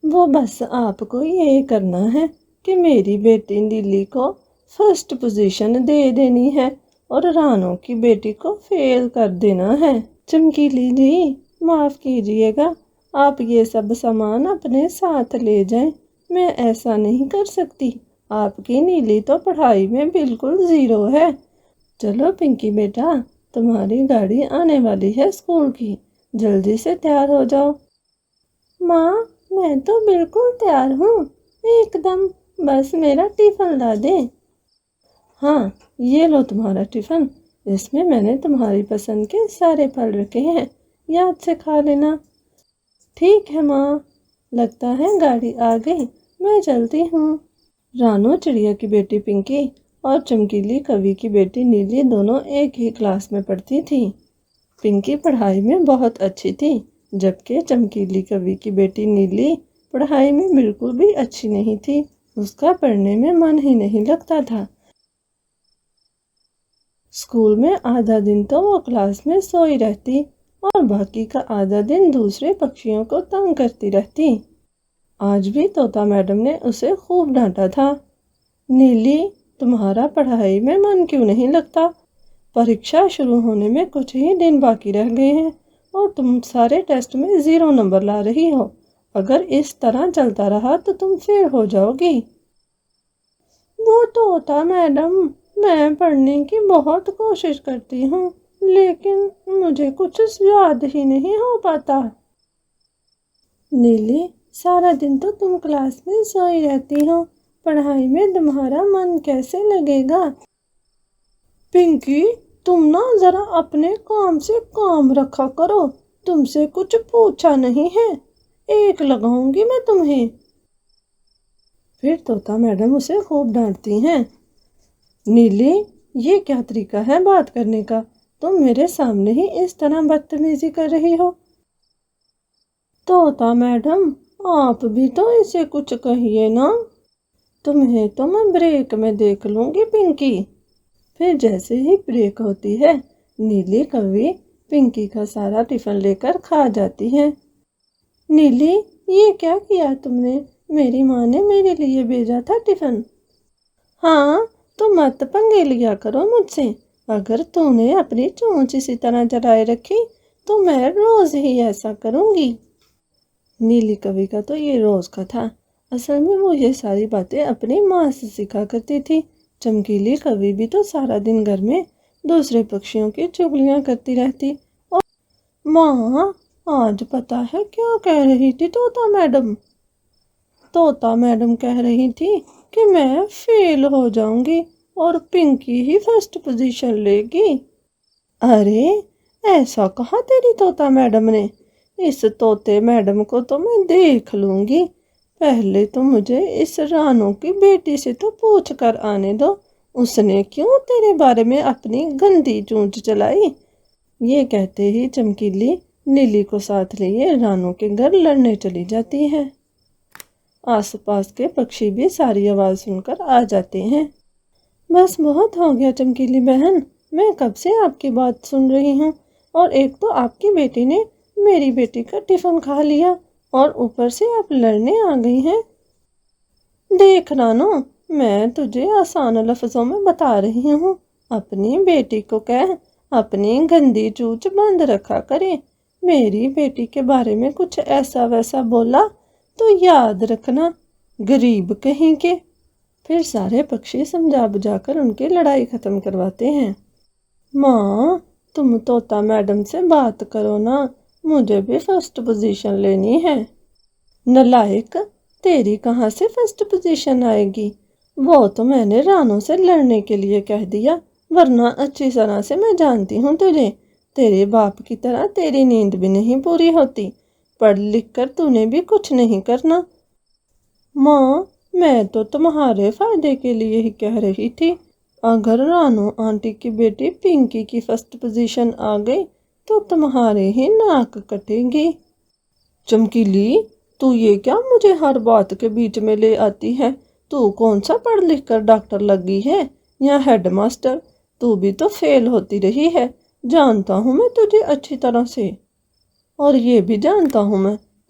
وہ بس آپ کو یہ کرنا ہے کہ میری بیٹی نیلی کو فرسٹ پوزیشن دے دینی ہے اور رانو کی بیٹی کو فیل کر دینا ہے۔ چمکیلی جی معاف کیجیے گا، آپ یہ سب سامان اپنے ساتھ لے جائیں، میں ایسا نہیں کر سکتی، آپ کی نیلی تو پڑھائی میں بالکل زیرو ہے۔ چلو پنکی بیٹا، تمہاری گاڑی آنے والی ہے اسکول کی، جلدی سے تیار ہو جاؤ۔ ماں میں تو بالکل تیار ہوں، ایک دم، بس میرا ٹفن لا دیں۔ ہاں یہ لو تمہارا ٹفن، اس میں نے تمہاری پسند کے سارے پھل رکھے ہیں، یاد سے کھا لینا۔ ٹھیک ہے ماں، لگتا ہے گاڑی آ گئی، میں چلتی ہوں۔ رانو چڑیا کی بیٹی پنکی اور چمکیلی کوی کی بیٹی نیلی دونوں ایک ہی کلاس میں پڑھتی تھی۔ پنکی پڑھائی میں بہت اچھی تھی، جبکہ چمکیلی کوی کی بیٹی نیلی پڑھائی میں بالکل بھی اچھی نہیں تھی، اس کا پڑھنے میں من ہی نہیں لگتا تھا۔ اسکول میں آدھا دن تو وہ کلاس میں سوئی رہتی اور باقی کا آدھا دن دوسرے پکشیوں کو تنگ کرتی رہتی۔ آج بھی طوطا میڈم نے اسے خوب ڈانٹا تھا۔ نیلی، تمہارا پڑھائی میں من کیوں نہیں لگتا؟ پریکشا شروع ہونے میں کچھ ہی دن باقی رہ گئے ہیں اور تم سارے ٹیسٹ میں 0 نمبر لا رہی ہو، اگر اس طرح چلتا رہا تو تم فیل ہو جاؤ گی۔ وہ طوطا میڈم، میں پڑھنے کی بہت کوشش کرتی ہوں، لیکن مجھے کچھ یاد ہی نہیں ہو پاتا۔ نیلی، سارا دن تو تم کلاس میں سوئی رہتی ہو، پڑھائی میں تمہارا من کیسے لگے گا؟ پنکی، تم نا ذرا اپنے کام سے کام رکھا کرو، تم سے کچھ پوچھا نہیں ہے، ایک لگاؤں گی میں تمہیں۔ پھر طوطا میڈم اسے خوب ڈانٹتی ہیں۔ نیلی، یہ کیا طریقہ ہے بات کرنے کا؟ تم میرے سامنے ہی اس طرح بدتمیزی کر رہی ہو۔ طوطا میڈم، آپ بھی تو اسے کچھ کہیے نا۔ تمہیں تو میں بریک میں دیکھ لوں گی پنکی۔ پھر جیسے ہی بریک ہوتی ہے، نیلی کوی پنکی کا سارا ٹفن لے کر کھا جاتی ہے۔ نیلی، یہ کیا کیا تم نے؟ میری ماں نے میرے لیے بھیجا تھا ٹفن۔ ہاں تو مت پنگے لیا کرو مجھ سے، اگر تو نے اپنی چونچ اسی طرح چلائے رکھی تو میں روز ہی ایسا کروں گی۔ نیلی کوی کا تو یہ روز کا تھا، اصل میں وہ یہ ساری باتیں اپنی ماں سے سیکھا کرتی تھی۔ چمکیلی کوی بھی تو سارا دن گھر میں دوسرے پکشیوں کی چغلیاں کرتی رہتی۔ اور ماں، آج پتہ ہے کیا کہہ رہی تھی طوطا میڈم؟ طوطا میڈم کہہ رہی تھی کہ میں فیل ہو جاؤں گی اور پنکی ہی فرسٹ پوزیشن لے گی۔ ارے ایسا کہا تیری طوطا میڈم نے؟ اس طوطے میڈم کو تو میں دیکھ لوں گی، پہلے تو مجھے اس رانو کی بیٹی سے تو پوچھ کر آنے دو، اس نے کیوں تیرے بارے میں اپنی گندی چونچ چلائی۔ یہ کہتے ہی چمکیلی نیلی کو ساتھ لیے رانو کے گھر لڑنے چلی جاتی ہے۔ آس پاس کے پکشی بھی ساری آواز سن کر آ جاتے ہیں۔ بس بہت ہو گیا چمکیلی بہن، میں کب سے آپ کی بات سن رہی ہوں، اور ایک تو آپ کی بیٹی نے میری بیٹی کا ٹفن کھا لیا اور اوپر سے آپ لڑنے آ گئی ہیں۔ دیکھ رانو، میں تجھے آسان لفظوں میں بتا رہی ہوں، اپنی بیٹی کو کہہ اپنی گندی چونچ بند رکھا کرے، میری بیٹی کے بارے میں کچھ ایسا ویسا بولا تو یاد رکھنا، غریب کہیں کے۔ پھر سارے پکشی سمجھا بجھا کر ان کی لڑائی ختم کرواتے ہیں۔ ماں، تم طوطا میڈم سے بات کرو نا، مجھے بھی فرسٹ پوزیشن لینی ہے۔ نالائق، تیری کہاں سے فرسٹ پوزیشن آئے گی؟ وہ تو میں نے رانو سے لڑنے کے لیے کہہ دیا، ورنہ اچھی طرح سے میں جانتی ہوں تجھے، تیرے باپ کی طرح تیری نیند بھی نہیں پوری ہوتی، پڑھ لکھ کر تو نے بھی کچھ نہیں کرنا۔ ماں، میں تو تمہارے فائدے کے لیے ہی کہہ رہی تھی، اگر رانو آنٹی کی بیٹی پنکی کی فرسٹ پوزیشن آ گئی تو تمہارے ہی ناک کٹے گی۔ چمکیلی، تو یہ کیا مجھے ہر بات کے بیچ میں لے آتی ہے؟ تو کون سا پڑھ لکھ کر ڈاکٹر لگی ہے یا ہیڈ ماسٹر؟ تو بھی تو فیل ہوتی رہی ہے، جانتا ہوں میں تجھے اچھی طرح سے، اور یہ بھی جانتا ہوں میں